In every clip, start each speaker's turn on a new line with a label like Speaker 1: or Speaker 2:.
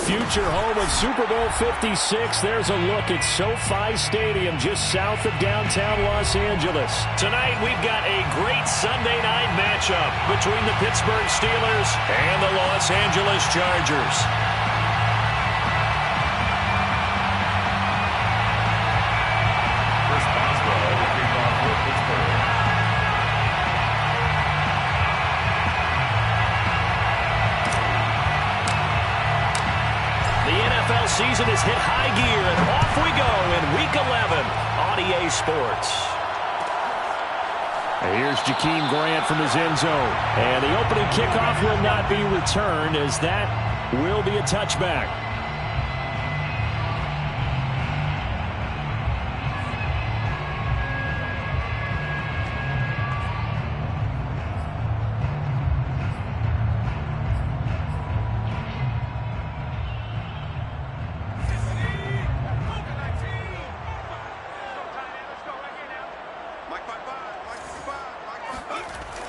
Speaker 1: future home of Super Bowl 56. There's a look at SoFi Stadium just south of downtown Los Angeles.
Speaker 2: Tonight we've got a great Sunday night matchup between the Pittsburgh Steelers and the Los Angeles Chargers.
Speaker 1: Season has hit high gear, and off we go in Week 11 on EA Sports. Here's Jakeem Grant from his end zone. And the opening kickoff will not be returned, as that will be a touchback.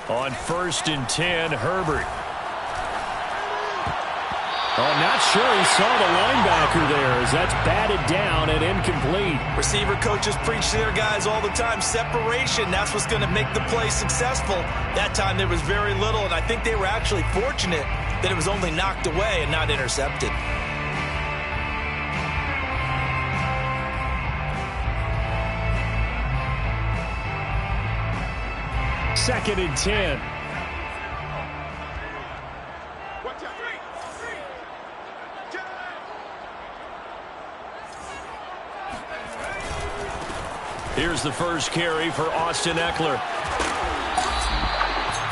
Speaker 1: On 1st and 10, Herbert. Oh, not sure he saw the linebacker there, as that's batted down and incomplete.
Speaker 3: Receiver coaches preach to their guys all the time. Separation, that's what's going to make the play successful. That time there was very little, and I think they were actually fortunate that it was only knocked away and not intercepted.
Speaker 1: Second and 10. Here's the first carry for Austin Ekeler.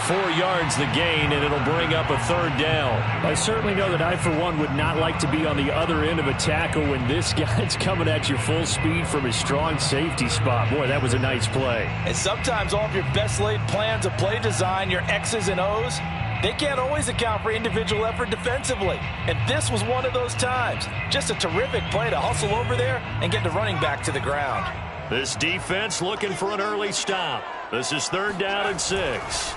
Speaker 1: 4 yards the gain, and it'll bring up a 3rd down. I certainly know that I, for one, would not like to be on the other end of a tackle when this guy's coming at you full speed from his strong safety spot. Boy, that was a nice play.
Speaker 3: And sometimes all of your best laid plans of play design, your X's and O's, they can't always account for individual effort defensively. And this was one of those times. Just a terrific play to hustle over there and get the running back to the ground.
Speaker 2: This defense looking for an early stop. This is 3rd down and 6.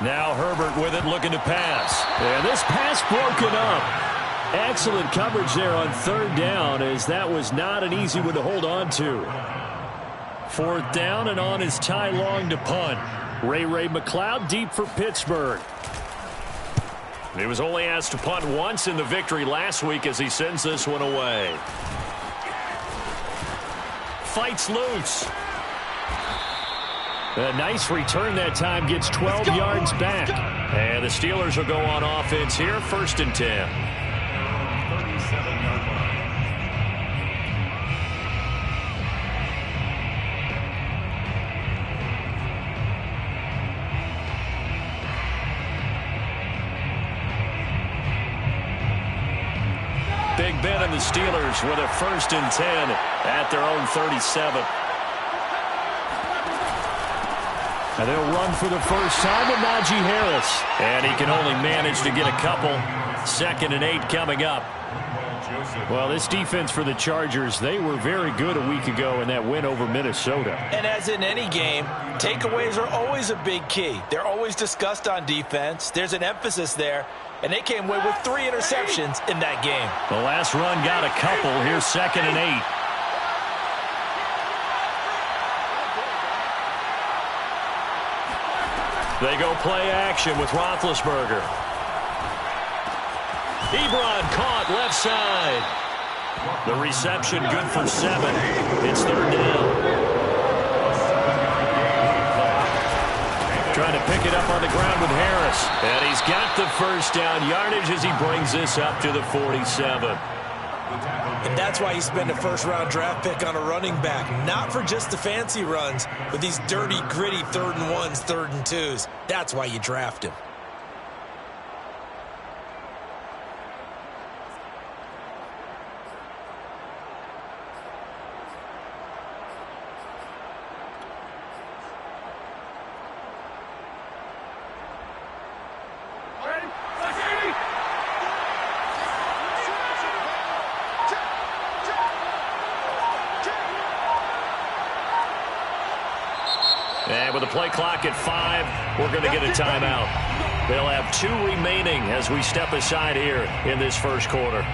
Speaker 1: Now Herbert with it, looking to pass. And this pass broken up. Excellent coverage there on 3rd down, as that was not an easy one to hold on to. 4th down, and on is Ty Long to punt. Ray McCloud deep for Pittsburgh.
Speaker 2: He was only asked to punt once in the victory last week as he sends this one away.
Speaker 1: Fights loose. A nice return that time, gets 12 yards back.
Speaker 2: And the Steelers will go on offense here, 1st and 10.
Speaker 1: Big Ben and the Steelers with a 1st and 10 at their own 37. And they'll run for the first time with Najee Harris. And he can only manage to get a couple. 2nd and 8 coming up. Well, this defense for the Chargers, they were very good a week ago in that win over Minnesota.
Speaker 3: And as in any game, takeaways are always a big key. They're always discussed on defense. There's an emphasis there. And they came away with 3 interceptions in that game.
Speaker 1: The last run got a couple. Here's 2nd and 8. They go play action with Roethlisberger. Ebron caught left side. The reception good for 7. It's 3rd down. Trying to pick it up on the ground with Harris. And he's got the first down yardage as he brings this up to the 47.
Speaker 3: And that's why you spend a first-round draft pick on a running back. Not for just the fancy runs, but these dirty, gritty 3rd and 1s, 3rd and 2s. That's why you draft him.
Speaker 1: And with the play clock at 5, we're going to get a timeout. They'll have 2 remaining as we step aside here in this first quarter.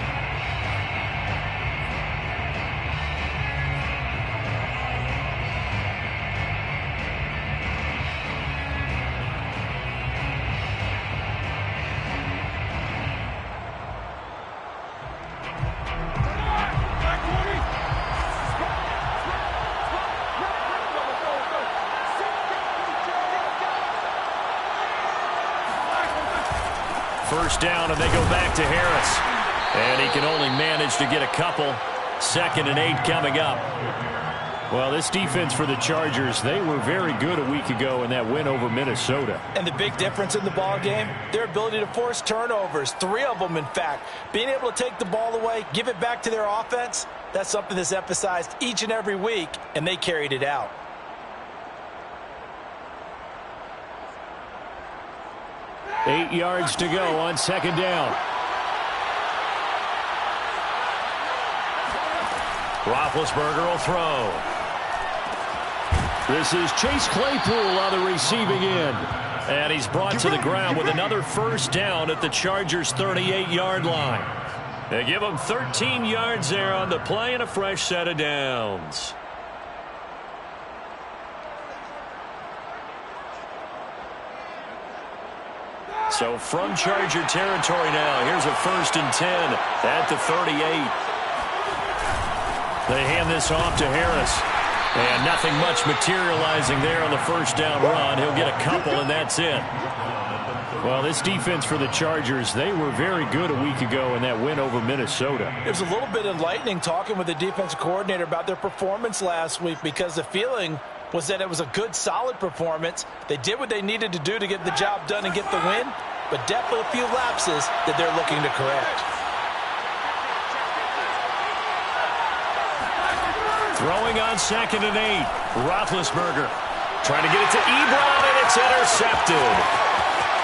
Speaker 2: first down, and they go back to Harris. And he can only manage to get a couple. 2nd and 8 coming up.
Speaker 1: Well, this defense for the Chargers, they were very good a week ago in that win over Minnesota.
Speaker 3: And the big difference in the ball game, their ability to force turnovers, 3 of them in fact. Being able to take the ball away, give it back to their offense, that's something that's emphasized each and every week, and they carried it out.
Speaker 1: Eight yards to go on 2nd down.
Speaker 2: Roethlisberger will throw.
Speaker 1: This is Chase Claypool on the receiving end.
Speaker 2: And he's brought to the ground with another first down at the Chargers' 38-yard line. They give him 13 yards there on the play and a fresh set of downs. So from Charger territory now, here's a 1st and 10 at the 38. They hand this off to Harris. And nothing much materializing there on the first down run. He'll get a couple, and that's it.
Speaker 1: Well, this defense for the Chargers, they were very good a week ago in that win over Minnesota.
Speaker 3: It was a little bit enlightening talking with the defensive coordinator about their performance last week, because the feeling was that it was a good, solid performance. They did what they needed to do to get the job done and get the win, but definitely a few lapses that they're looking to correct.
Speaker 2: Throwing on 2nd and 8. Roethlisberger trying to get it to Ebron, and it's intercepted.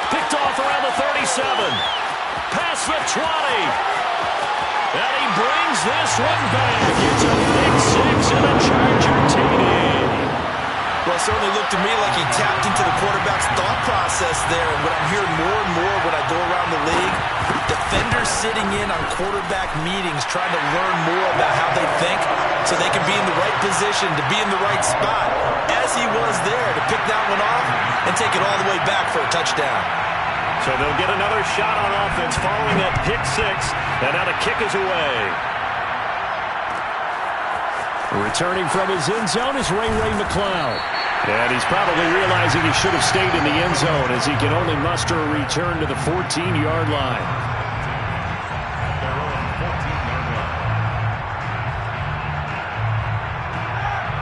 Speaker 2: Picked off around the 37. Past the 20. And he brings this one back. It's a big 6 and a Charger TD.
Speaker 3: Well, it certainly looked to me like he tapped into the quarterback's thought process there. And what I'm hearing more and more when I go around the league, defenders sitting in on quarterback meetings trying to learn more about how they think so they can be in the right position to be in the right spot, as he was there to pick that one off and take it all the way back for a touchdown.
Speaker 2: So they'll get another shot on offense following that pick 6, and now the kick is away.
Speaker 1: Returning from his end zone is Ray McCloud. And he's probably realizing he should have stayed in the end zone, as he can only muster a return to the 14-yard line.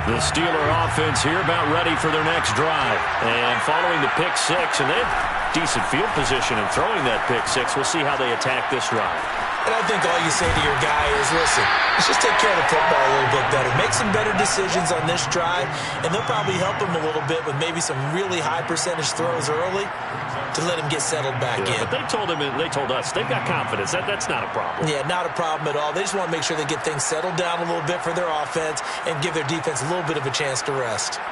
Speaker 2: The Steeler offense here about ready for their next drive. And following the pick 6, and they have decent field position in throwing that pick 6. We'll see how they attack this drive.
Speaker 3: And I think all you say to your guy is, listen, let's just take care of the football a little bit better. Make some better decisions on this drive, and they'll probably help him a little bit with maybe some really high percentage throws early to let him get settled back in.
Speaker 2: But they told us, they've got confidence. That's not a problem.
Speaker 3: Yeah, not a problem at all. They just want to make sure they get things settled down a little bit for their offense and give their defense a little bit of a chance to rest.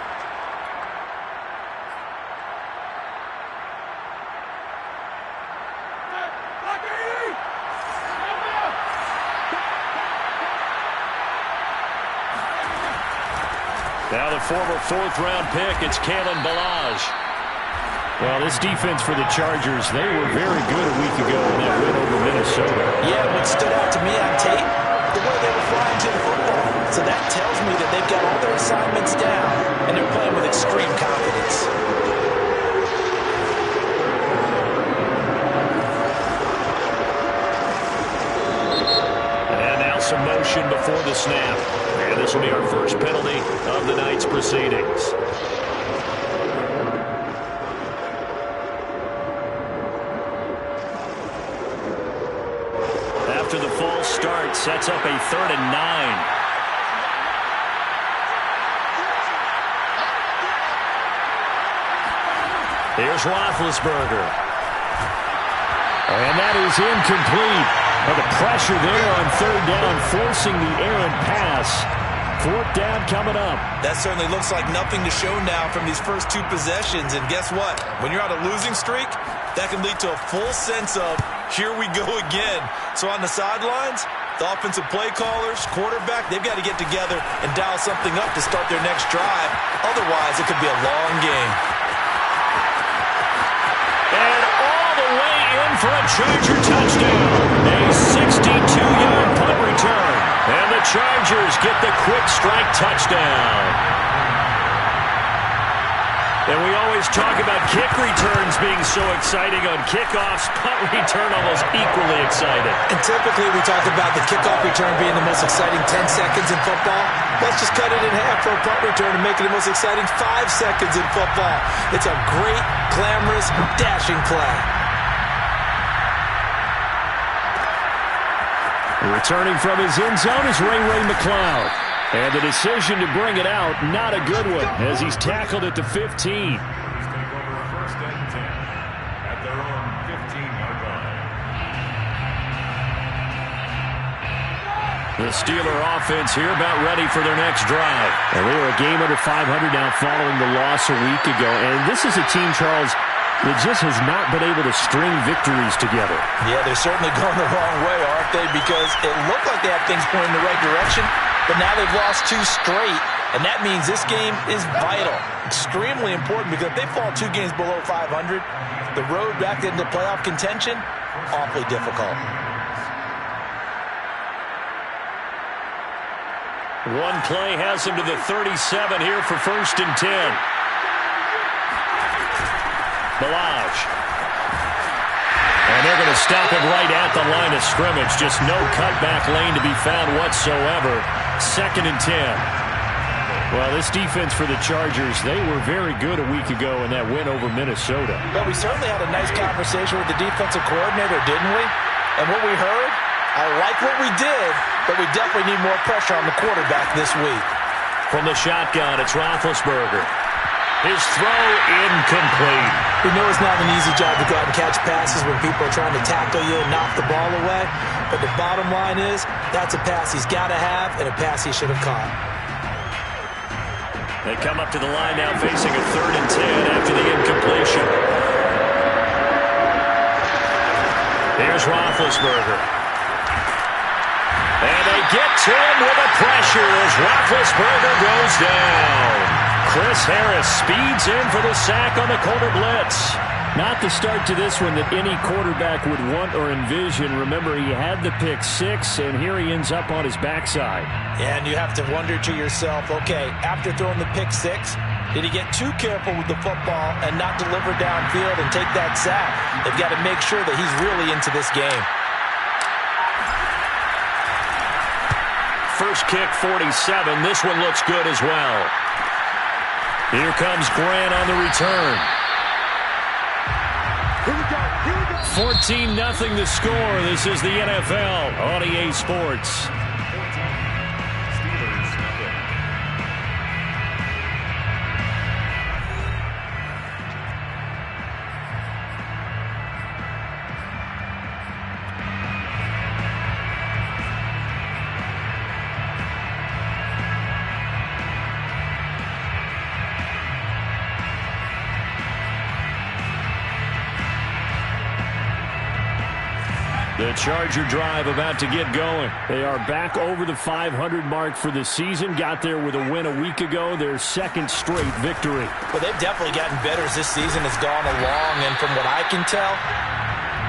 Speaker 2: Now the former 4th-round pick, it's Kalen Ballage.
Speaker 1: Well, this defense for the Chargers, they were very good a week ago in that win over Minnesota.
Speaker 3: Yeah, what stood out to me on tape, the way they were flying to the football. So that tells me that they've got all their assignments down, and they're playing with extreme confidence.
Speaker 2: And now some motion before the snap. And this will be our first penalty of the night's proceedings. After the false start, sets up a 3rd and 9. Here's Roethlisberger.
Speaker 1: And that is incomplete. Well, the pressure there on 3rd down, forcing the errant pass. 4th down coming up.
Speaker 3: That certainly looks like nothing to show now from these first 2 possessions. And guess what? When you're on a losing streak, that can lead to a full sense of, here we go again. So on the sidelines, the offensive play callers, quarterback, they've got to get together and dial something up to start their next drive. Otherwise, it could be a long game.
Speaker 2: And all the way in for a Charger touchdown. A 62-yard punt return. And the Chargers get the quick strike touchdown.
Speaker 1: And we always talk about kick returns being so exciting on kickoffs. Punt return almost equally exciting.
Speaker 3: And typically we talk about the kickoff return being the most exciting 10 seconds in football. Let's just cut it in half for a punt return and make it the most exciting 5 seconds in football. It's a great, glamorous, dashing play.
Speaker 1: Returning from his end zone is Ray McCloud. And the decision to bring it out, not a good one, as he's tackled at the 15.
Speaker 4: Take over first and 10 at their own 15-yard line.
Speaker 1: The Steeler offense here about ready for their next drive. And they are a game under 500 now following the loss a week ago. And this is a team, Charles, that just has not been able to string victories together.
Speaker 3: Yeah, they're certainly going the wrong way, aren't they? Because it looked like they had things going in the right direction. But now they've lost 2 straight, and that means this game is vital, extremely important, because if they fall 2 games below 500, the road back into playoff contention, awfully difficult.
Speaker 1: One play has him to the 37 here for first and 10. Balaj. And they're going to stop it right at the line of scrimmage. Just no cutback lane to be found whatsoever. Second and 10. Well, this defense for the Chargers, they were very good a week ago in that win over Minnesota.
Speaker 3: But we certainly had a nice conversation with the defensive coordinator, didn't we? And what we heard, I like what we did, but we definitely need more pressure on the quarterback this week.
Speaker 1: From the shotgun, it's Roethlisberger. His throw incomplete.
Speaker 3: We know it's not an easy job to go out and catch passes when people are trying to tackle you and knock the ball away. But the bottom line is, that's a pass he's got to have and a pass he should have caught.
Speaker 1: They come up to the line now facing a third and 10 after the incompletion. Here's Roethlisberger. And they get to him with a pressure as Roethlisberger goes down. Chris Harris speeds in for the sack on the corner blitz. Not the start to this one that any quarterback would want or envision. Remember, he had the pick 6, and here he ends up on his backside.
Speaker 3: Yeah, and you have to wonder to yourself, okay, after throwing the pick 6, did he get too careful with the football and not deliver downfield and take that sack? They've got to make sure that he's really into this game.
Speaker 1: First kick, 47. This one looks good as well. Here comes Grant on the return. 14-0 the score. This is the NFL on EA Sports. The Charger drive about to get going. They are back over the 500 mark for the season. Got there with a win a week ago. Their second straight victory.
Speaker 3: Well, they've definitely gotten better as this season has gone along. And from what I can tell,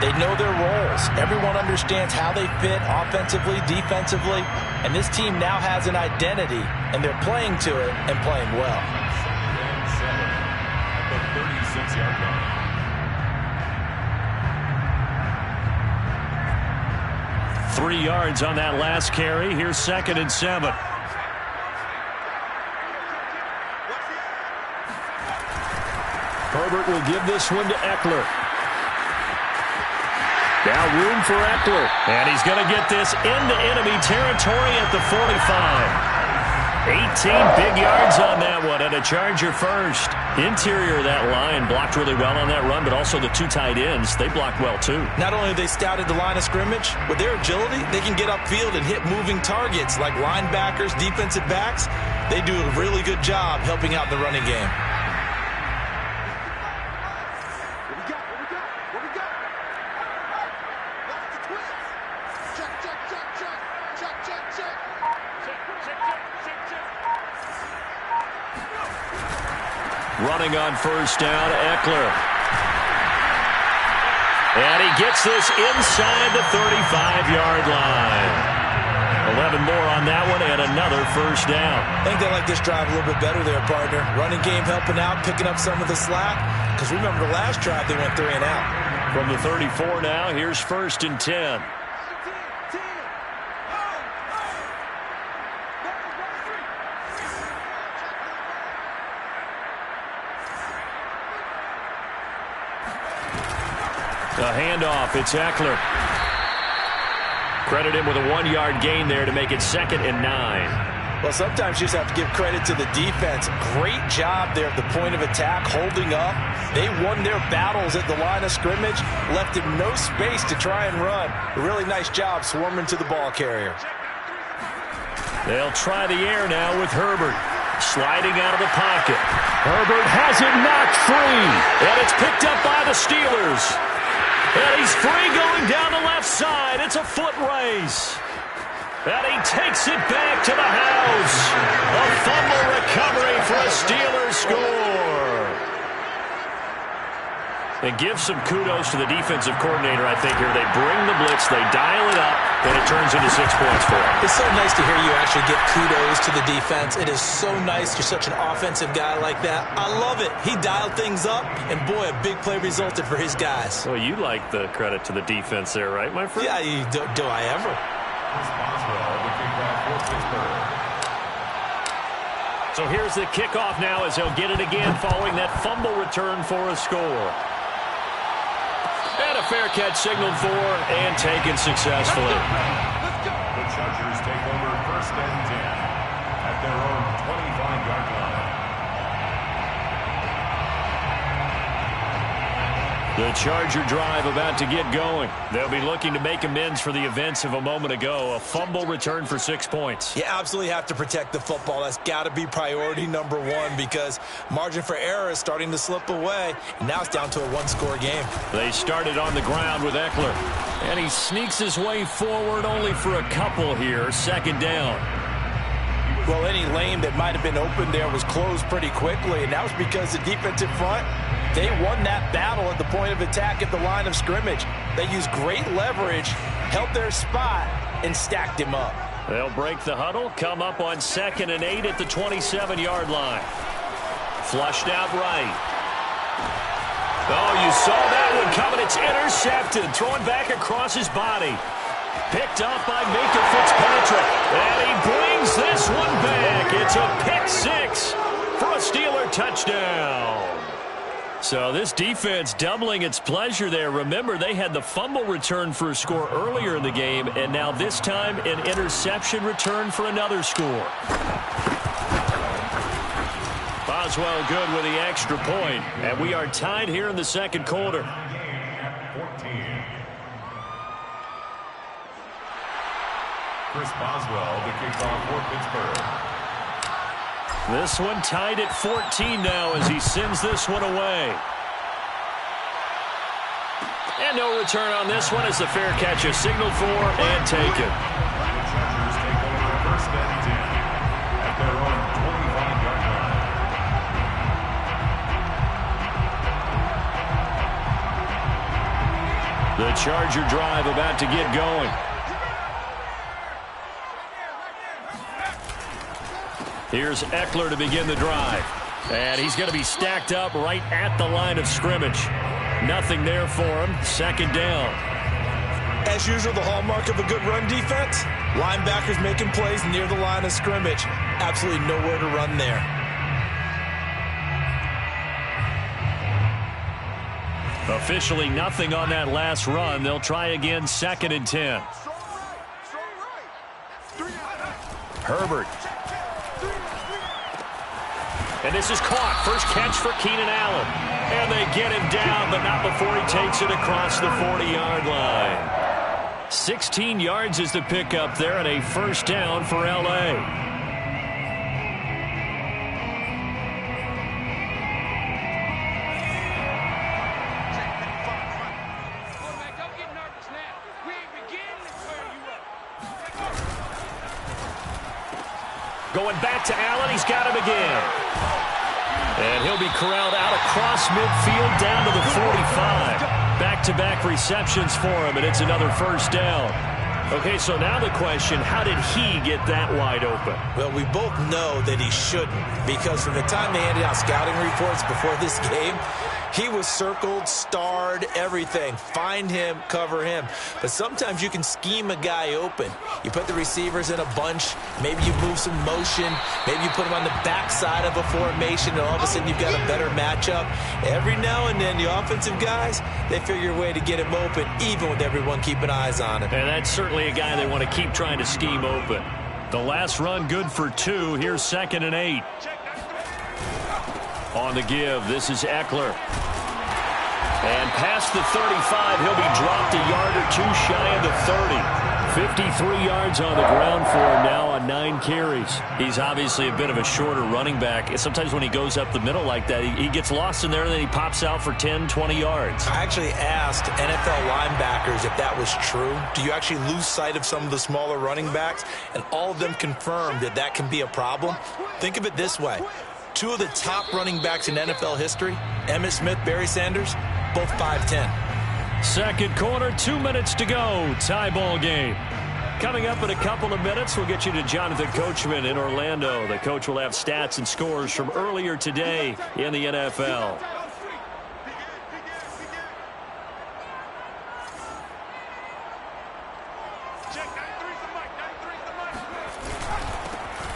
Speaker 3: they know their roles. Everyone understands how they fit offensively, defensively. And this team now has an identity. And they're playing to it and playing well.
Speaker 4: 7 at the 36-yard line.
Speaker 1: 3 yards on that last carry. Here's second and 7. Herbert will give this one to Eckler. Now room for Eckler. And he's going to get this into enemy territory at the 45. 18 big yards on that one, and a Charger first. Interior of that line blocked really well on that run, but also the 2 tight ends, they blocked well too.
Speaker 3: Not only have they scouted the line of scrimmage, with their agility, they can get upfield and hit moving targets like linebackers, defensive backs. They do a really good job helping out the running game.
Speaker 1: Running on first down, Eckler. And he gets this inside the 35-yard line. 11 more on on that one and another first down.
Speaker 3: I think they like this drive a little bit better there, partner. Running game helping out, picking up some of the slack. Because remember the last drive they went 3 and out.
Speaker 1: From the 34 now, here's 1st and 10. A handoff, it's Ekeler. Credit him with a 1-yard gain there to make it 2nd and 9.
Speaker 3: Well, sometimes you just have to give credit to the defense. Great job there at the point of attack, holding up. They won their battles at the line of scrimmage, left him no space to try and run. A really nice job swarming to the ball carrier.
Speaker 1: They'll try the air now with Herbert. Sliding out of the pocket. Herbert has it knocked free. And it's picked up by the Steelers. And he's free going down the left side. It's a foot race. And he takes it back to the house. A fumble recovery for a Steelers score. And give some kudos to the defensive coordinator, I think, here. They bring the blitz, they dial it up, and it turns into 6 points for them.
Speaker 3: It's so nice to hear you actually get kudos to the defense. It is so nice. You're such an offensive guy like that. I love it. He dialed things up, and boy, a big play resulted for his guys.
Speaker 1: Well, you like the credit to the defense there, right, my friend?
Speaker 3: Yeah, do I ever?
Speaker 1: So here's the kickoff now as they'll get it again following that fumble return for a score. And a fair catch signaled for and taken successfully.
Speaker 4: The Chargers take over 1st and 10 at their own 25-yard line.
Speaker 1: The Charger drive about to get going. They'll be looking to make amends for the events of a moment ago. A fumble return for 6 points.
Speaker 3: You absolutely have to protect the football. That's got to be priority number one because margin for error is starting to slip away. And now it's down to a 1-score game.
Speaker 1: They started on the ground with Ekeler. And he sneaks his way forward only for a couple here. 2nd down.
Speaker 3: Well, any lane that might have been open there was closed pretty quickly. And that was because the defensive front, they won that battle at the point of attack at the line of scrimmage. They used great leverage, held their spot, and stacked him up.
Speaker 1: They'll break the huddle, come up on 2nd and 8 at the 27-yard line. Flushed out right. Oh, you saw that one coming. It's intercepted, thrown back across his body. Picked up by Minkah Fitzpatrick. And he brings this one back. It's a pick 6 for a Steeler touchdown. So this defense doubling its pleasure there. Remember, they had the fumble return for a score earlier in the game, and now this time an interception return for another score. Boswell good with the extra point, and we are tied here in the 2nd quarter.
Speaker 4: 14. Chris Boswell, the kickoff for Pittsburgh.
Speaker 1: This one tied at 14 now as he sends this one away. And no return on this one as the fair catch is signaled for and taken.
Speaker 4: The Chargers take over 1st and 10 at their own 25-yard line.
Speaker 1: The Charger drive about to get going. Here's Ekeler to begin the drive. And he's going to be stacked up right at the line of scrimmage. Nothing there for him. 2nd down.
Speaker 3: As usual, the hallmark of a good run defense, linebackers making plays near the line of scrimmage. Absolutely nowhere to run there.
Speaker 1: Officially nothing on that last run. They'll try again 2nd and 10. Herbert. And this is caught. First catch for Keenan Allen. And they get him down, but not before he takes it across the 40-yard line. 16 yards is the pickup there and a first down for L.A. Going back to Allen. He's got him again. And he'll be corralled out across midfield down to the 45. Back-to-back receptions for him, and it's another first down. Okay, so now the question, how did he get that wide open?
Speaker 3: Well, we both know that he shouldn't, because from the time they handed out scouting reports before this game, he was circled, starred, everything. Find him, cover him. But sometimes you can scheme a guy open. You put the receivers in a bunch. Maybe you move some motion. Maybe you put them on the backside of a formation, and all of a sudden you've got a better matchup. Every now and then, the offensive guys, they figure a way to get him open, even with everyone keeping eyes on him.
Speaker 1: And that's certainly a guy they want to keep trying to scheme open. The last run good for 2. Here's 2nd and 8. On the give, this is Eckler. And past the 35, he'll be dropped a yard or 2 shy of the 30. 53 yards on the ground for him now on 9 carries. He's obviously a bit of a shorter running back. Sometimes when he goes up the middle like that, he gets lost in there, and then he pops out for 10, 20 yards.
Speaker 3: I actually asked NFL linebackers if that was true. Do you actually lose sight of some of the smaller running backs? And all of them confirmed that that can be a problem. Think of it this way. 2 of the top running backs in NFL history, Emmitt Smith, Barry Sanders, both 5'10".
Speaker 1: Second quarter, 2 minutes to go. Tie ball game. Coming up in a couple of minutes, we'll get you to Jonathan Coachman in Orlando. The coach will have stats and scores from earlier today in the NFL.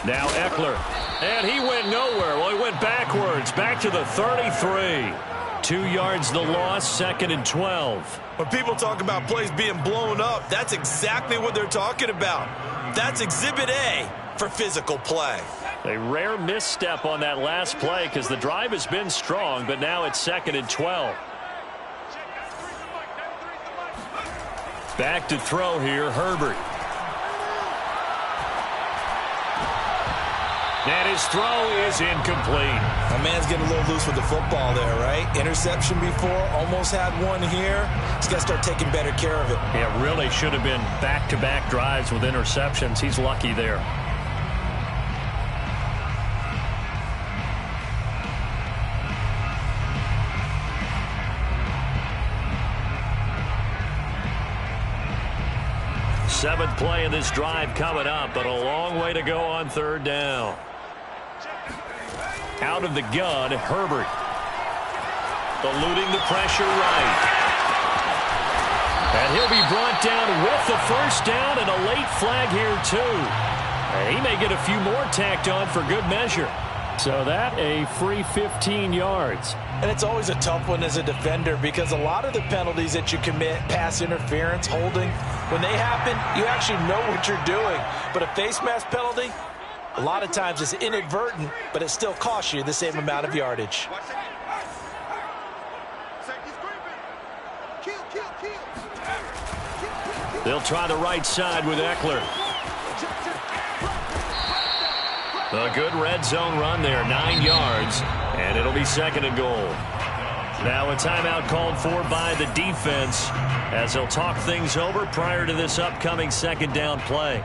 Speaker 1: Now Eckler. And he went nowhere. Well, he went backwards. Back to the 33. 2 yards the loss, 2nd and 12.
Speaker 3: When people talk about plays being blown up, that's exactly what they're talking about. That's Exhibit A for physical play.
Speaker 1: A rare misstep on that last play because the drive has been strong, but now it's 2nd and 12. Back to throw here, Herbert. And his throw is incomplete.
Speaker 3: My man's getting a little loose with the football there, right? Interception before, almost had one here. He's got to start taking better care of it.
Speaker 1: Yeah, really should have been back-to-back drives with interceptions. He's lucky there. Seventh play of this drive coming up, but a long way to go on 3rd down. Out of the gun, Herbert. Eluding the pressure right. And he'll be brought down with the 1st down and a late flag here, too. And he may get a few more tacked on for good measure. So that a free 15 yards.
Speaker 3: And it's always a tough one as a defender because a lot of the penalties that you commit, pass interference, holding, when they happen, you actually know what you're doing. But a face mask penalty, a lot of times it's inadvertent, but it still costs you the same amount of yardage.
Speaker 1: They'll try the right side with Eckler. A good red zone run there, 9 yards, and it'll be 2nd and goal. Now a timeout called for by the defense as they'll talk things over prior to this upcoming 2nd down play.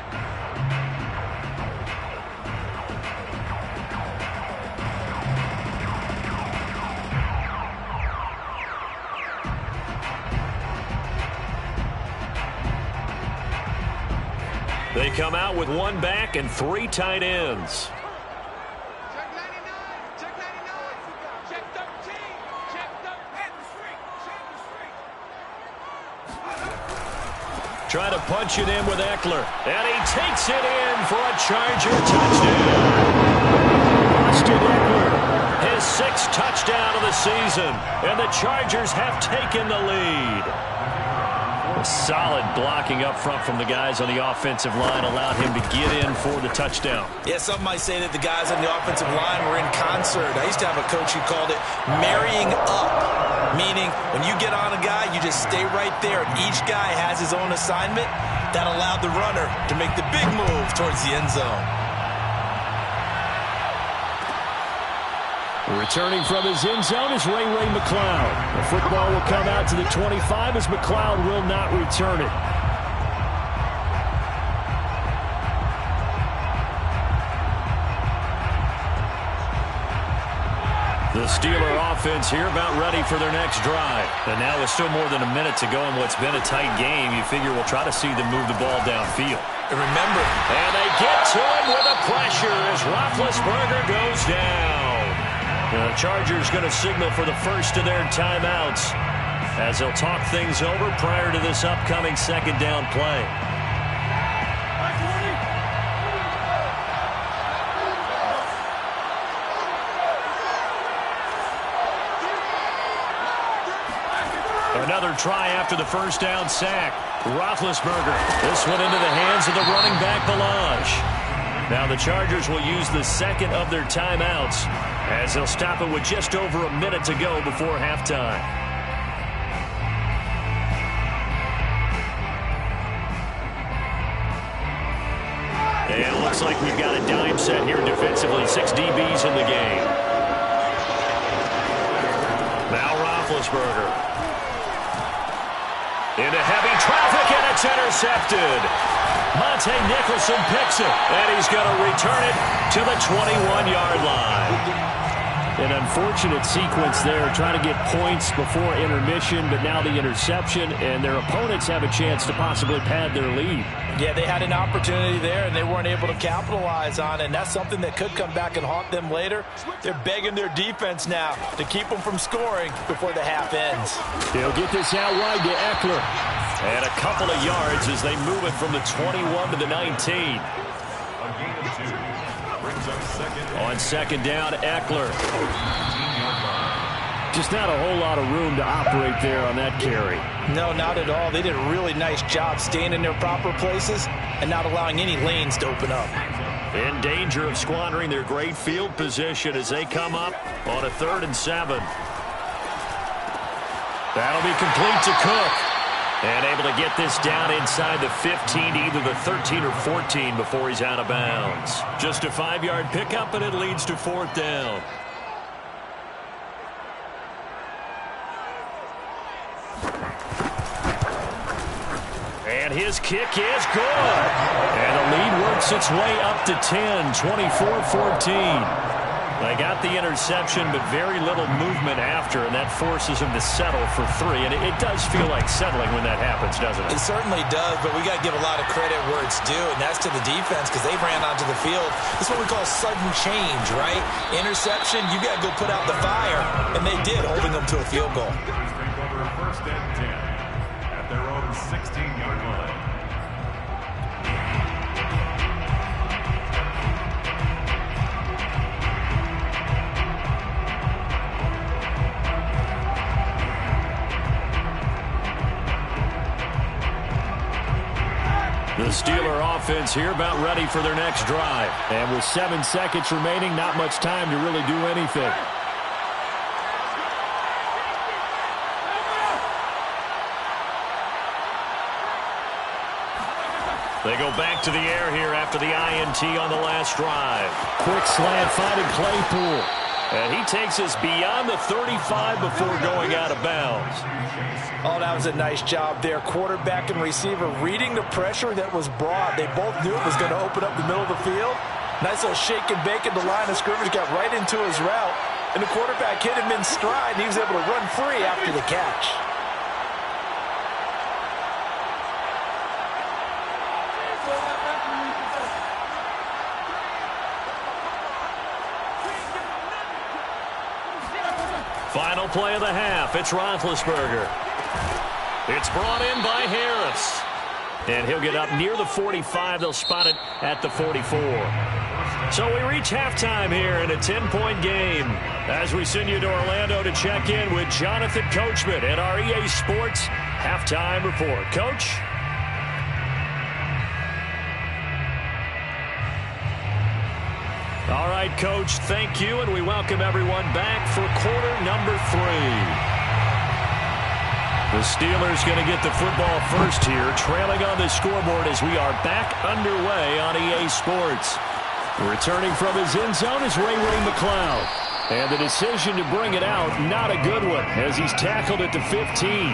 Speaker 1: They come out with 1 back and 3 tight ends. Try to punch it in with Eckler. And he takes it in for a Charger touchdown. Austin Eckler, his 6th touchdown of the season. And the Chargers have taken the lead. A solid blocking up front from the guys on the offensive line allowed him to get in for the touchdown.
Speaker 3: Yeah, some might say that the guys on the offensive line were in concert. I used to have a coach who called it marrying up, meaning when you get on a guy, you just stay right there. And each guy has his own assignment. That allowed the runner to make the big move towards the end zone.
Speaker 1: Returning from his end zone is Ray McCloud. The football will come out to the 25 as McCloud will not return it. The Steeler offense here about ready for their next drive. And now with still more than a minute to go in what's been a tight game, you figure we'll try to see them move the ball downfield.
Speaker 3: And remember,
Speaker 2: and they get to him with a pressure as Roethlisberger goes down. The Chargers going to signal for the first of their timeouts as they'll talk things over prior to this upcoming second down play. Another try after the first down sack. Roethlisberger. This one into the hands of the running back, Ballage. Now the Chargers will use the second of their timeouts as they'll stop it with just over a minute to go before halftime. And it looks like we've got a dime set here defensively. 6 DBs in the game. Now Roethlisberger. Into heavy traffic, and it's intercepted. Monte Nicholson picks it, and he's going to return it to the 21-yard line.
Speaker 1: An unfortunate sequence there, trying to get points before intermission, but now the interception, and their opponents have a chance to possibly pad their lead.
Speaker 3: Yeah, they had an opportunity there, and they weren't able to capitalize on it, and that's something that could come back and haunt them later. They're begging their defense now to keep them from scoring before the half ends.
Speaker 1: They'll get this out wide to Eckler.
Speaker 2: And a couple of yards as they move it from the 21 to the 19.
Speaker 4: A gain of 2. Brings up second.
Speaker 2: On second down, Eckler.
Speaker 1: Just not a whole lot of room to operate there on that carry.
Speaker 3: No, not at all. They did a really nice job staying in their proper places and not allowing any lanes to open up.
Speaker 2: In danger of squandering their great field position as they come up on a 3rd and 7. That'll be complete to Cook. And able to get this down inside the 15 to either the 13 or 14 before he's out of bounds. Just a 5-yard pickup, and it leads to 4th down. And his kick is good. And the lead works its way up to 10, 24-14. They got the interception, but very little movement after, and that forces him to settle for 3. And it does feel like settling when that happens, doesn't it?
Speaker 3: It certainly does, but we got to give a lot of credit where it's due, and that's to the defense because they ran onto the field. This is what we call sudden change, right? Interception, you got to go put out the fire, and they did, holding them to a field goal.
Speaker 4: Take over 1st and 10 at their own 16-yard line.
Speaker 2: The Steeler offense here about ready for their next drive.
Speaker 1: And with 7 seconds remaining, not much time to really do anything.
Speaker 2: They go back to the air here after the INT on the last drive.
Speaker 1: Quick slant finding Claypool.
Speaker 2: And he takes us beyond the 35 before going out of bounds.
Speaker 3: Oh, that was a nice job there. Quarterback and receiver reading the pressure that was brought. They both knew it was going to open up the middle of the field. Nice little shake and bake at the line of scrimmage. Got right into his route. And the quarterback hit him in stride. And he was able to run free after the catch.
Speaker 2: Final play of the half. It's Roethlisberger. It's brought in by Harris. And he'll get up near the 45. They'll spot it at the 44. So we reach halftime here in a 10-point game as we send you to Orlando to check in with Jonathan Coachman at our EA Sports Halftime Report. Coach? All right, Coach, thank you, and we welcome everyone back for quarter number 3. The Steelers going to get the football first here, trailing on the scoreboard as we are back underway on EA Sports. Returning from his end zone is Ray-Ray McCloud. And the decision to bring it out, not a good one, as he's tackled at the 15.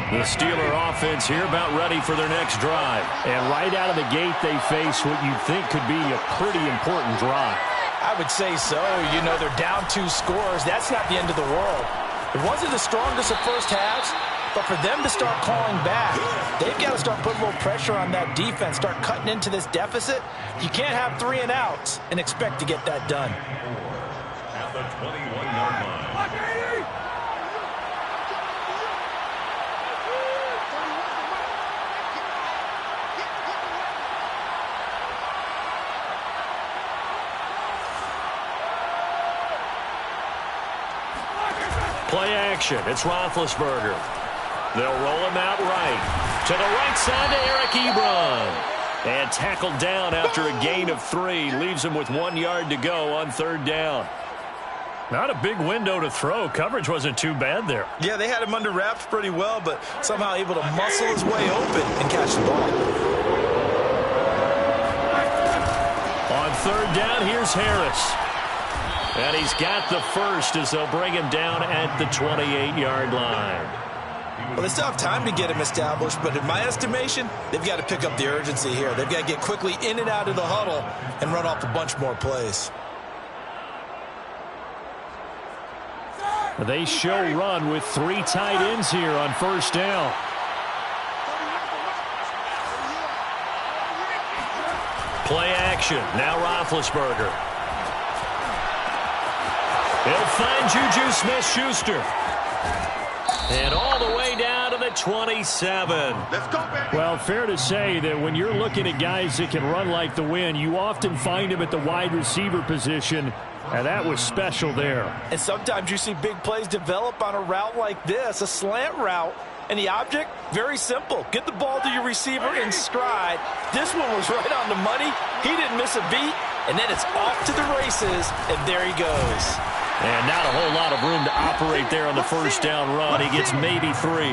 Speaker 1: The Steeler offense here about ready for their next drive. And right out of the gate, they face what you'd think could be a pretty important drive.
Speaker 3: I would say so. You know, they're down 2 scores. That's not the end of the world. It wasn't the strongest of first halves, but for them to start calling back, they've got to start putting a little pressure on that defense, start cutting into this deficit. You can't have 3 and outs and expect to get that done.
Speaker 4: At the 21-yard line.
Speaker 1: Play action. It's Roethlisberger. They'll roll him out right. To the right side to Eric Ebron. And tackled down after a gain of 3. Leaves him with 1 yard to go on 3rd down. Not a big window to throw. Coverage wasn't too bad there.
Speaker 3: Yeah, they had him under wraps pretty well, but somehow able to muscle his way open and catch the ball.
Speaker 1: On 3rd down, here's Harris. And he's got the first as they'll bring him down at the 28-yard line.
Speaker 3: Well, they still have time to get him established, but in my estimation, they've got to pick up the urgency here. They've got to get quickly in and out of the huddle and run off a bunch more plays.
Speaker 1: They show run with 3 tight ends here on 1st down. Play action. Now Roethlisberger. He'll find Juju Smith-Schuster. And all the way down to the 27.
Speaker 4: Let's go, baby.
Speaker 1: Well, fair to say that when you're looking at guys that can run like the wind, you often find them at the wide receiver position, and that was special there.
Speaker 3: And sometimes you see big plays develop on a route like this, a slant route. And the object, very simple. Get the ball to your receiver in stride. This one was right on the money. He didn't miss a beat. And then it's off to the races, and there he goes.
Speaker 1: And not a whole lot of room to operate there on the 1st down run. He gets maybe 3.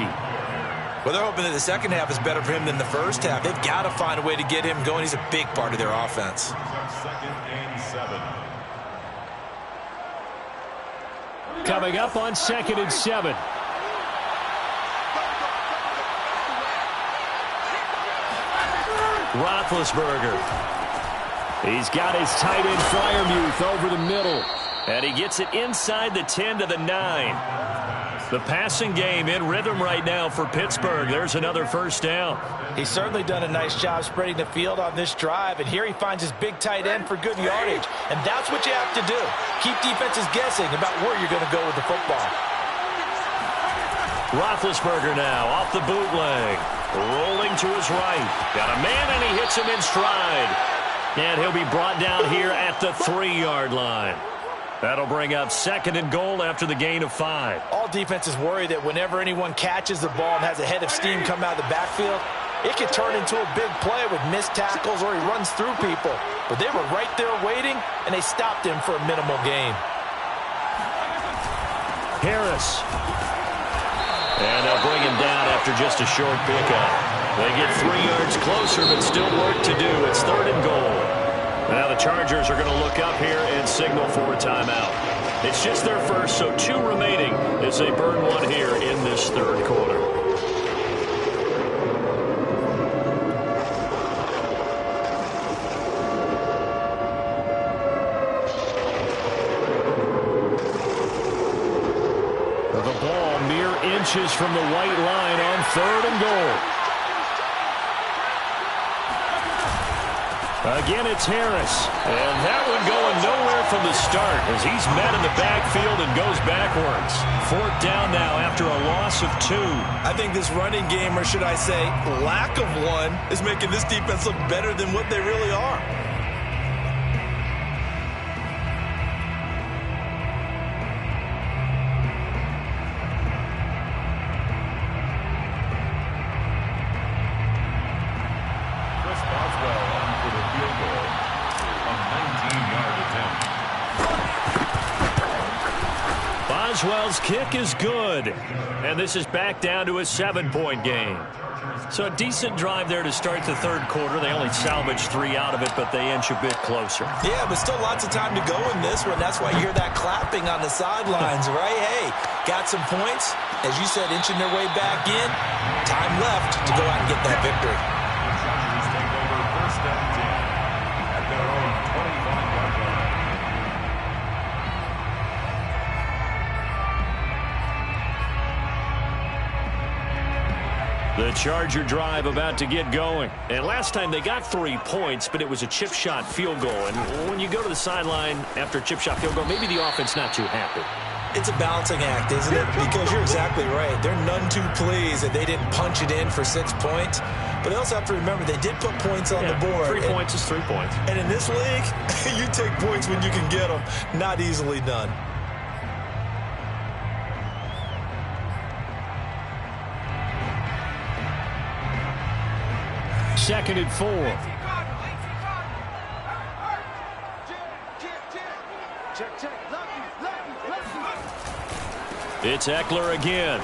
Speaker 3: Well, they're hoping that the second half is better for him than the first half. They've got to find a way to get him going. He's a big part of their offense.
Speaker 4: 2nd and 7.
Speaker 1: Coming up on 2nd and 7. Roethlisberger. He's got his tight end Freiermuth over the middle. And he gets it inside the 10 to the 9. The passing game in rhythm right now for Pittsburgh. There's another 1st down.
Speaker 3: He's certainly done a nice job spreading the field on this drive. And here he finds his big tight end for good yardage. And that's what you have to do. Keep defenses guessing about where you're going to go with the football.
Speaker 1: Roethlisberger now off the bootleg. Rolling to his right. Got a man and he hits him in stride. And he'll be brought down here at the 3-yard line. That'll bring up 2nd and goal after the gain of 5.
Speaker 3: All defenses worry that whenever anyone catches the ball and has a head of steam come out of the backfield, it can turn into a big play with missed tackles or he runs through people. But they were right there waiting, and they stopped him for a minimal gain.
Speaker 1: Harris. And they'll bring him down after just a short pickup. They get 3 yards closer, but still work to do. It's 3rd and goal. Now the Chargers are going to look up here and signal for a timeout. It's just their first, so 2 remaining as they burn 1 here in this 3rd quarter. The ball mere inches from the white line on 3rd and goal. Again, it's Harris. And that one going nowhere from the start as he's met in the backfield and goes backwards. 4th down now after a loss of 2.
Speaker 3: I think this running game, or should I say lack of one, is making this defense look better than what they really are.
Speaker 1: Boswell's kick is good. And this is back down to a 7-point game. So a decent drive there to start the 3rd quarter. They only salvaged 3 out of it, but they inch a bit closer.
Speaker 3: Yeah, but still lots of time to go in this one. That's why you hear that clapping on the sidelines, right? Hey, got some points, as you said, inching their way back in. Time left to go out and get that victory.
Speaker 4: The Chargers take over first and 10 at their own 25-yard line.
Speaker 1: The Charger drive about to get going. And last time they got 3 points, but it was a chip shot field goal. And when you go to the sideline after a chip shot field goal, maybe the offense not too happy.
Speaker 3: It's a balancing act, isn't it? Because you're exactly right. They're none too pleased that they didn't punch it in for 6 points. But they also have to remember they did put points on the board.
Speaker 1: 3 points is 3 points.
Speaker 3: And in this league, you take points when you can get them. Not easily done.
Speaker 1: Second and 4. It's Eckler again.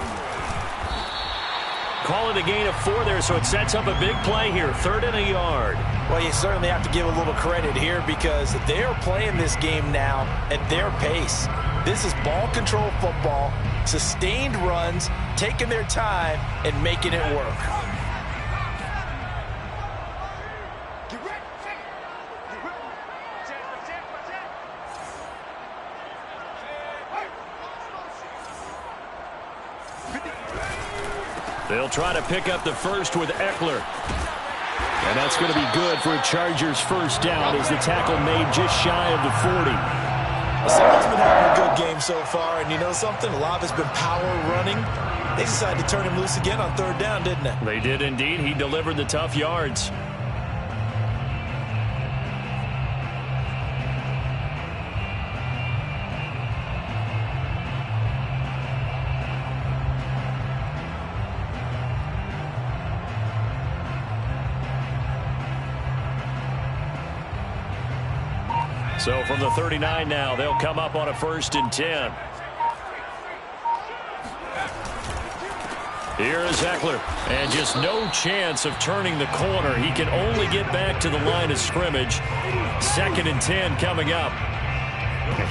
Speaker 1: Call it a gain of 4 there, so it sets up a big play here. 3rd and a yard.
Speaker 3: Well, you certainly have to give a little credit here because they're playing this game now at their pace. This is ball control football, sustained runs, taking their time, and making it work.
Speaker 1: They'll try to pick up the first with Eckler. And that's going to be good for a Chargers first down as the tackle made just shy of the 40.
Speaker 3: Someone's been having a good game so far, and you know something? A lot has been power running. They decided to turn him loose again on 3rd down, didn't they?
Speaker 1: They did indeed. He delivered the tough yards. So from the 39 now, they'll come up on a 1st and 10. Here's Eckler, and just no chance of turning the corner. He can only get back to the line of scrimmage. 2nd and 10 coming up.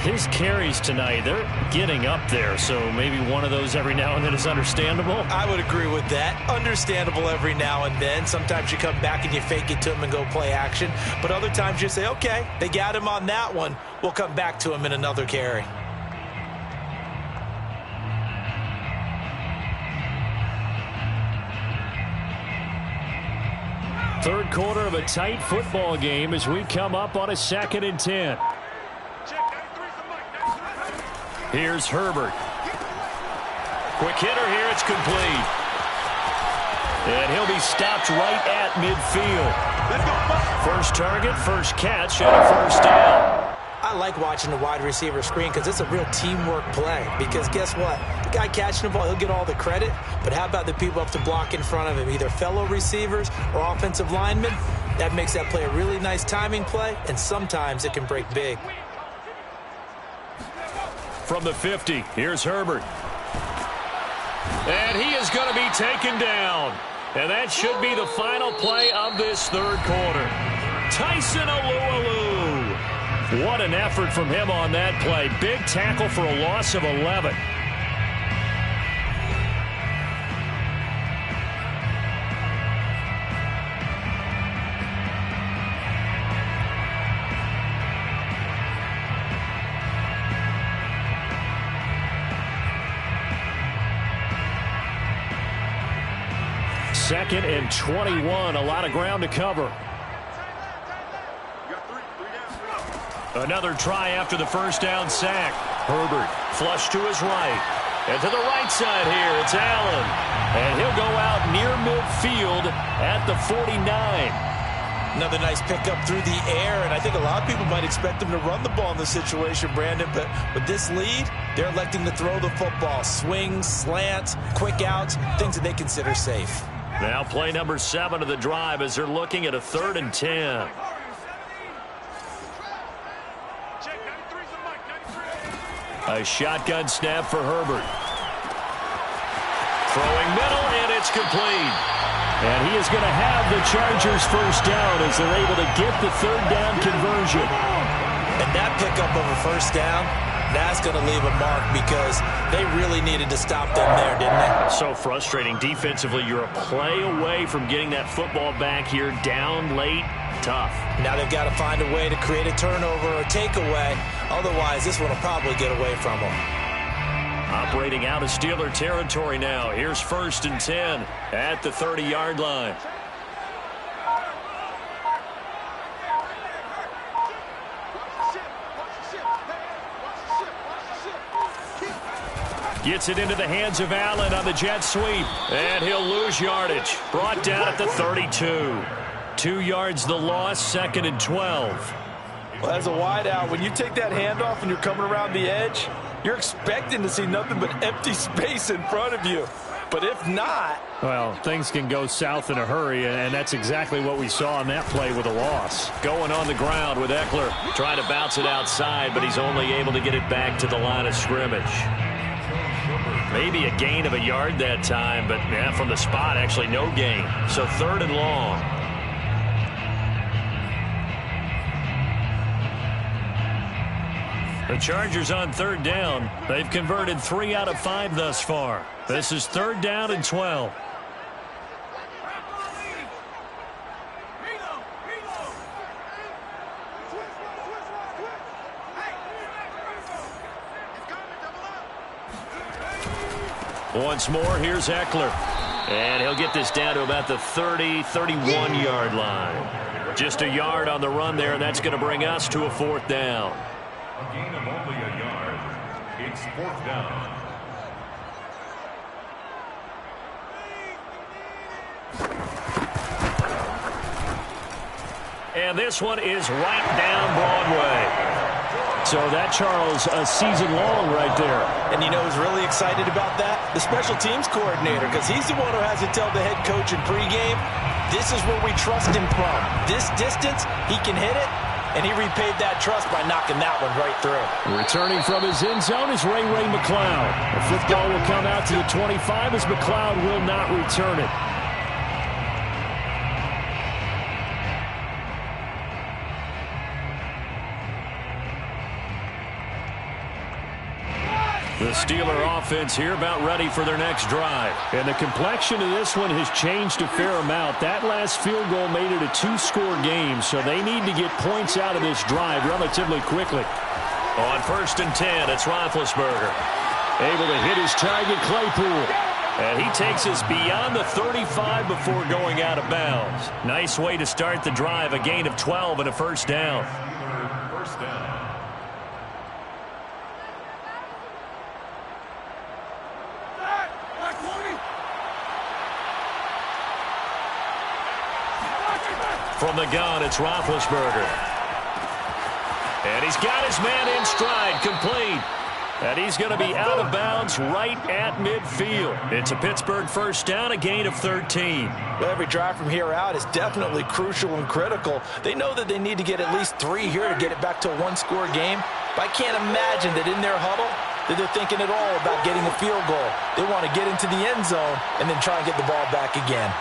Speaker 1: His carries tonight, they're getting up there, so maybe one of those every now and then is understandable.
Speaker 3: I would agree with that. Understandable every now and then. Sometimes you come back and you fake it to him and go play action. But other times you say, okay, they got him on that one. We'll come back to him in another carry.
Speaker 1: Third quarter of a tight football game as we come up on a 2nd and 10. Here's Herbert. Quick hitter here. It's complete. And he'll be stopped right at midfield. First target, first catch, and a first down.
Speaker 3: I like watching the wide receiver screen because it's a real teamwork play. Because guess what? The guy catching the ball, he'll get all the credit. But how about the people up to block in front of him? Either fellow receivers or offensive linemen. That makes that play a really nice timing play. And sometimes it can break big.
Speaker 1: From the 50, here's Herbert. And he is going to be taken down. And that should be the final play of this third quarter. Tyson Alualu. What an effort from him on that play. Big tackle for a loss of 11. Second and 21, a lot of ground to cover. Another try after the first down sack. Herbert flush to his right. And to the right side here, it's Allen. And he'll go out near midfield at the 49.
Speaker 3: Another nice pickup through the air, and I think a lot of people might expect them to run the ball in this situation, Brandon, but with this lead, they're electing to throw the football. Swings, slants, quick outs, things that they consider safe.
Speaker 1: Now play number 7 of the drive as they're looking at a 3rd and 10. A shotgun snap for Herbert. Throwing middle, and it's complete. And he is going to have the Chargers first down as they're able to get the 3rd down conversion.
Speaker 3: And that pickup of a first down, That's going to leave a mark because they really needed to stop them there, didn't they?
Speaker 1: So frustrating. Defensively, you're a play away from getting that football back here. Down late, tough.
Speaker 3: Now they've got to find a way to create a turnover or takeaway. Otherwise, this one will probably get away from them.
Speaker 1: Operating out of Steeler territory now. Here's 1st and 10 at the 30-yard line. Gets it into the hands of Allen on the jet sweep. And he'll lose yardage. Brought down at the 32. 2 yards the loss, 2nd and 12.
Speaker 3: Well, as a wideout, when you take that handoff and you're coming around the edge, you're expecting to see nothing but empty space in front of you. But if not...
Speaker 1: Well, things can go south in a hurry, and that's exactly what we saw on that play with a loss. Going on the ground with Eckler. Trying to bounce it outside, but he's only able to get it back to the line of scrimmage. Maybe a gain of a yard that time, but yeah, from the spot, actually no gain. So 3rd and long. The Chargers on 3rd down. They've converted 3 out of 5 thus far. This is 3rd down and 12. Once more, here's Eckler. And he'll get this down to about the 30, 31-yard line. Just a yard on the run there, and that's going to bring us to a 4th down.
Speaker 4: A gain of only a yard. It's 4th down.
Speaker 1: And this one is right down Broadway. So that, Charles, a season long right there.
Speaker 3: And you know who's really excited about that? The special teams coordinator, because he's the one who has to tell the head coach in pregame, this is where we trust him from. This distance, he can hit it, and he repaid that trust by knocking that one right through.
Speaker 1: Returning from his end zone is Ray McCloud. The football will come out to the 25 as McCloud will not return it. The Steeler offense here about ready for their next drive. And the complexion of this one has changed a fair amount. That last field goal made it a 2-score game, so they need to get points out of this drive relatively quickly. On 1st and 10, it's Roethlisberger. Able to hit his target, Claypool. And he takes us beyond the 35 before going out of bounds. Nice way to start the drive, a gain of 12 and a 1st down.
Speaker 4: First down.
Speaker 1: From the gun, it's Roethlisberger. And he's got his man in stride, complete. And he's going to be out of bounds right at midfield. It's a Pittsburgh 1st down, a gain of 13.
Speaker 3: Well, every drive from here out is definitely crucial and critical. They know that they need to get at least 3 here to get it back to a 1-score game. But I can't imagine that in their huddle that they're thinking at all about getting a field goal. They want to get into the end zone and then try and get the ball back again.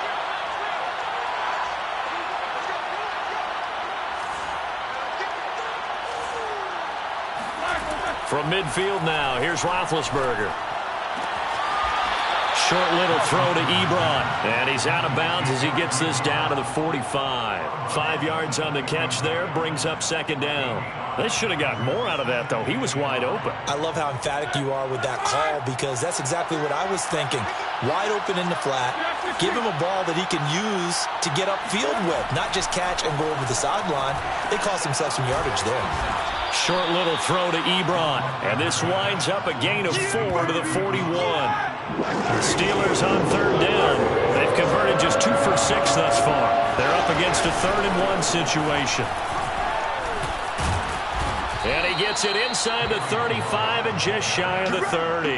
Speaker 1: From midfield now, here's Roethlisberger. Short little throw to Ebron. And he's out of bounds as he gets this down to the 45. 5 yards on the catch there, brings up 2nd down. They should have got more out of that, though. He was wide open.
Speaker 3: I love how emphatic you are with that call because that's exactly what I was thinking. Wide open in the flat. Give him a ball that he can use to get upfield with, not just catch and go over the sideline. They cost themselves some yardage there.
Speaker 1: Short little throw to Ebron. And this winds up a gain of 4 to the 41. The Steelers on 3rd down. They've converted just 2 for 6 thus far. They're up against a 3rd and 1 situation. And he gets it inside the 35 and just shy of the 30.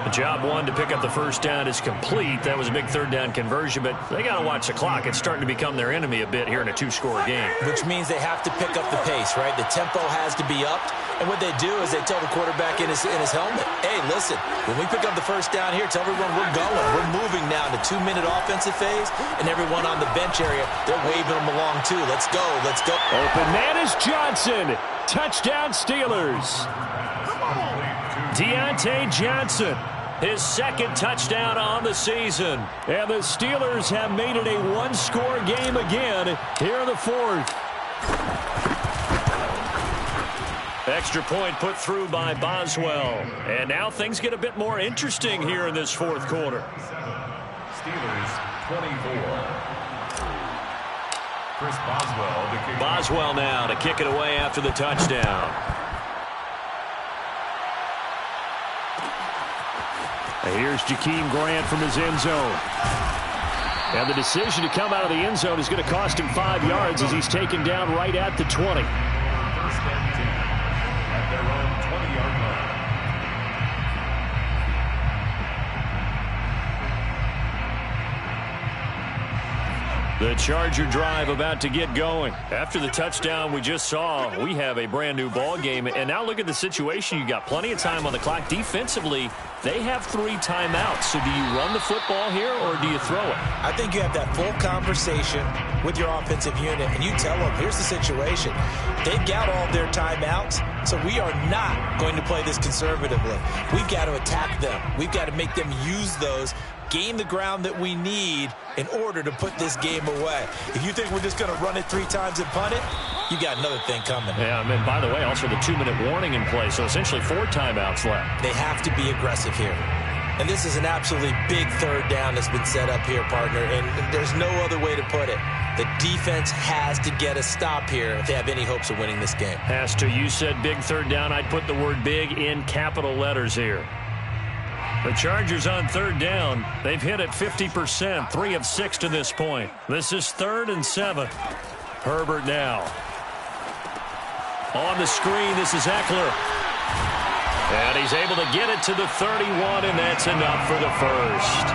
Speaker 1: The job one to pick up the 1st down is complete. That was a big 3rd down conversion, but they got to watch the clock. It's starting to become their enemy a bit here in a 2-score game.
Speaker 3: Which means they have to pick up the pace, right? The tempo has to be upped. And what they do is they tell the quarterback in his helmet, hey, listen, when we pick up the 1st down here, tell everyone we're going. We're moving now to 2-minute offensive phase, and everyone on the bench area, they're waving them along too. Let's go, let's go.
Speaker 1: Open man is Johnson. Touchdown, Steelers. Deontay Johnson, his second touchdown on the season. And the Steelers have made it a one-score game again here in the fourth. Extra point put through by Boswell. And now things get a bit more interesting here in this fourth quarter.
Speaker 4: Steelers 24. Chris Boswell to kick.
Speaker 1: Boswell now to kick it away after the touchdown. Here's Jakeem Grant from his end zone. And the decision to come out of the end zone is going to cost him 5 yards as he's taken down right at the 20.
Speaker 4: First and 10 at their own 20-yard line.
Speaker 1: The Charger drive about to get going. After the touchdown we just saw, we have a brand new ball game. And now look at the situation. You got plenty of time on the clock. Defensively, they have 3 timeouts. So do you run the football here or do you throw it?
Speaker 3: I think you have that full conversation with your offensive unit, and you tell them, here's the situation. They've got all their timeouts, so we are not going to play this conservatively. We've got to attack them. We've got to make them use those, gain the ground that we need in order to put this game away. If you think we're just going to run it 3 times and punt it, you got another thing coming.
Speaker 1: Yeah, and by the way, also the 2-minute warning in play, so essentially 4 timeouts left.
Speaker 3: They have to be aggressive here. And this is an absolutely big third down that's been set up here, partner, and there's no other way to put it. The defense has to get a stop here if they have any hopes of winning this game.
Speaker 1: Has to. You said big third down. I'd put the word big in capital letters here. The Chargers on third down. They've hit it 50%, 3 of 6 to this point. This is 3rd and 7. Herbert now. On the screen, this is Eckler. And he's able to get it to the 31, and that's enough for the first.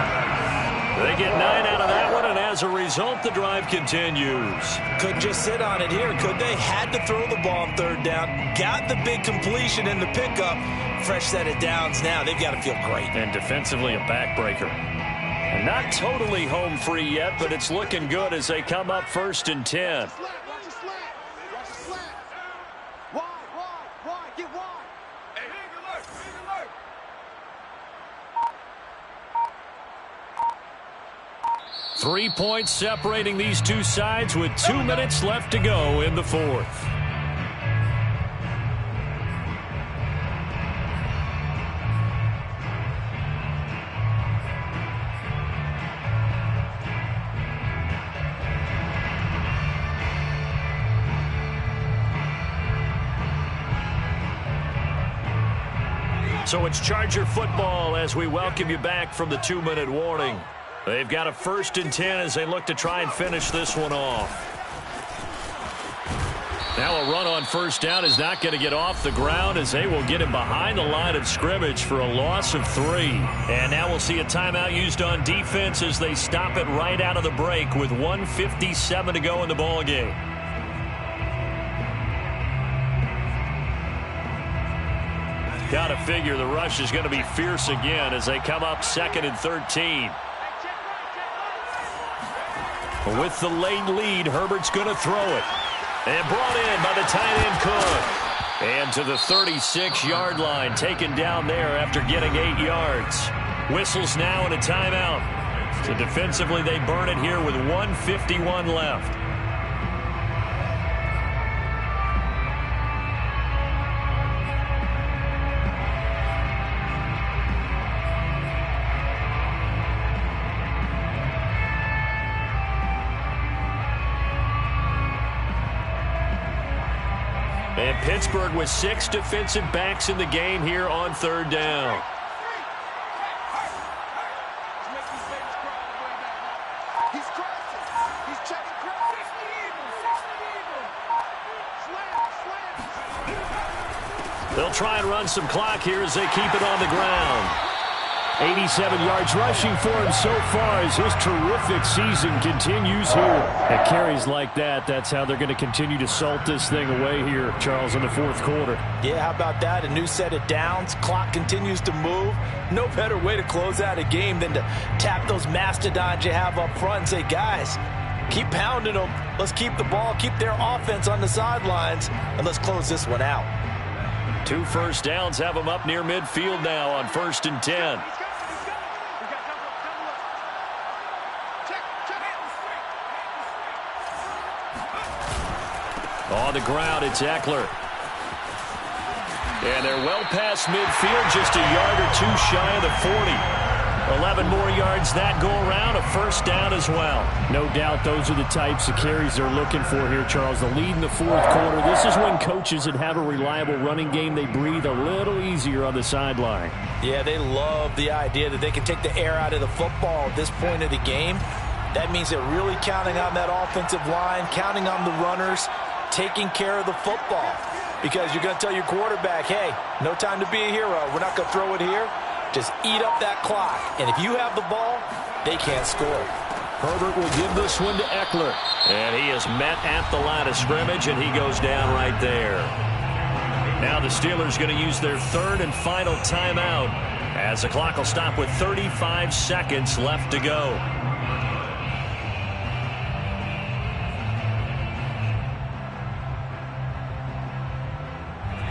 Speaker 1: They get 9 out of that one, and as a result, the drive continues.
Speaker 3: Couldn't just sit on it here, could they? Had to throw the ball on third down. Got the big completion in the pickup. Fresh set of downs now. They've got to feel great.
Speaker 1: And defensively, a backbreaker. And not totally home free yet, but it's looking good as they come up 1st and 10. 3 points separating these two sides with 2 minutes left to go in the fourth. So it's Charger football as we welcome you back from the 2-minute warning. They've got a 1st and 10 as they look to try and finish this one off. Now a run on 1st down is not going to get off the ground as they will get him behind the line of scrimmage for a loss of 3. And now we'll see a timeout used on defense as they stop it right out of the break with 1:57 to go in the ball game. Got to figure the rush is going to be fierce again as they come up 2nd and 13. With the late lead, Herbert's going to throw it. And brought in by the tight end Cook. And to the 36-yard line, taken down there after getting 8 yards. Whistles now and a timeout. So defensively, they burn it here with 1:51 left. And Pittsburgh with 6 defensive backs in the game here on 3rd down. They'll try and run some clock here as they keep it on the ground. 87 yards rushing for him so far as his terrific season continues here. At carries like that, that's how they're going to continue to salt this thing away here, Charles, in the fourth quarter.
Speaker 3: Yeah, how about that? A new set of downs. Clock continues to move. No better way to close out a game than to tap those mastodons you have up front and say, guys, keep pounding them. Let's keep the ball, keep their offense on the sidelines, and let's close this one out.
Speaker 1: 2 first downs have them up near midfield now on 1st and 10. On the ground, it's Eckler. And they're well past midfield, just a yard or two shy of the 40. 11 more yards that go around, a first down as well.
Speaker 2: No doubt those are the types of carries they're looking for here, Charles. The lead in the 4th quarter. This is when coaches that have a reliable running game, they breathe a little easier on the sideline.
Speaker 3: Yeah, they love the idea that they can take the air out of the football at this point of the game. That means they're really counting on that offensive line, counting on the runners, taking care of the football. Because you're going to tell your quarterback, hey, no time to be a hero. We're not going to throw it here. Just eat up that clock. And if you have the ball, they can't score.
Speaker 1: Herbert will give this one to Eckler. And he is met at the line of scrimmage, and he goes down right there. Now the Steelers going to use their 3rd and final timeout as the clock will stop with 35 seconds left to go.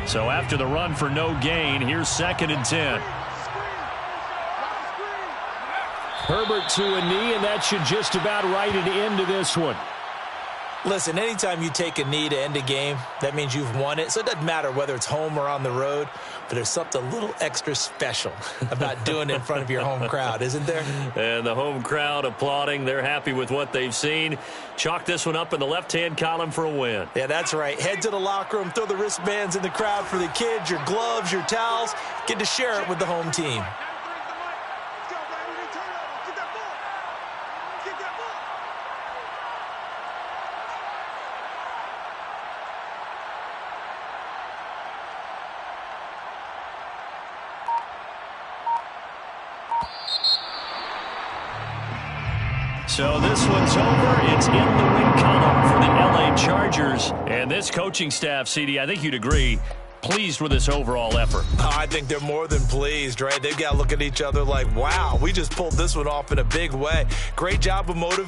Speaker 1: So after the run for no gain, here's 2nd and 10. Herbert to a knee, and that should just about write an end to this one.
Speaker 3: Listen, anytime you take a knee to end a game, that means you've won it. So it doesn't matter whether it's home or on the road, but there's something a little extra special about doing it in front of your home crowd, isn't there?
Speaker 1: And the home crowd applauding. They're happy with what they've seen. Chalk this one up in the left-hand column for a win.
Speaker 3: Yeah, that's right. Head to the locker room, throw the wristbands in the crowd for the kids, your gloves, your towels. Get to share it with the home team.
Speaker 1: So this one's over. It's in the win column for the LA Chargers. And this coaching staff, CD, I think you'd agree, pleased with this overall effort.
Speaker 3: Oh, I think they're more than pleased, right? They've got to look at each other like, wow, we just pulled this one off in a big way. Great job of motivating.